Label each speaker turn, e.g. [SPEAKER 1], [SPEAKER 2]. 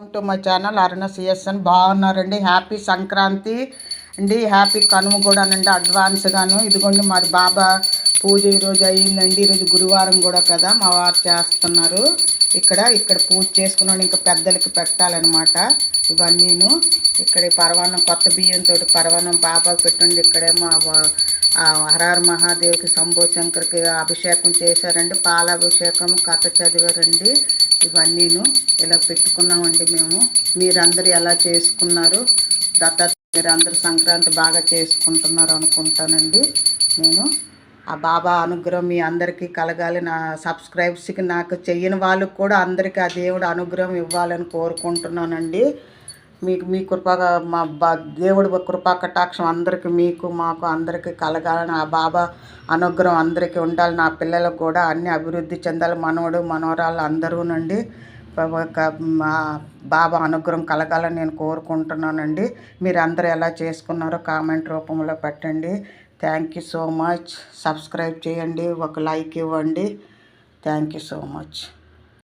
[SPEAKER 1] Welcome to my channel Aruna CSN. బాగున్నారండి? Happy Sankranti అండి, happy Kanuma కూడానండి అడ్వాన్స్గాను. ఇదిగోండి మరి బాబా పూజ ఈరోజు అయ్యిందండి. ఈరోజు గురువారం కూడా కదా, మా వారు చేస్తున్నారు. ఇక్కడ పూజ చేసుకున్నాను. ఇంకా పెద్దలకి పెట్టాలన్నమాట ఇవన్నీను. ఇక్కడ పరవాన్నం కొత్త బియ్యంతో పరవాన్నం బాబాకు పెట్టండి. ఇక్కడేమో హరహర మహాదేవ్కి శంభో శంకర్కి అభిషేకం చేశారండి. పాలాభిషేకం కథ చదివారండి. ఇవన్నీను ఇలా పెట్టుకున్నామండి మేము. మీరందరూ ఎలా చేసుకున్నారు? మీరందరూ సంక్రాంతి బాగా చేసుకుంటున్నారు అనుకుంటానండి. నేను ఆ బాబా అనుగ్రహం మీ అందరికీ కలగాలి. నా సబ్స్క్రైబ్స్కి నాకు చెయ్యని వాళ్ళకు కూడా అందరికీ ఆ దేవుడు అనుగ్రహం ఇవ్వాలని కోరుకుంటున్నానండి. మీ కృపగా దేవుడి కృపా కటాక్షం అందరికీ మీకు మాకు అందరికీ కలగాలని, ఆ బాబా అనుగ్రహం అందరికీ ఉండాలి. నా పిల్లలకు కూడా అన్ని అభివృద్ధి చెందాలి. మనవడు మనవరాలు అందరూనండి బాబా అనుగ్రహం కలగాలని నేను కోరుకుంటున్నానండి. మీరు అందరూ ఎలా చేసుకున్నారో కామెంట్ రూపంలో పెట్టండి. Thank you so much. Subscribe చేయండి, ఒక లైక్ ఇవ్వండి. Thank you so much.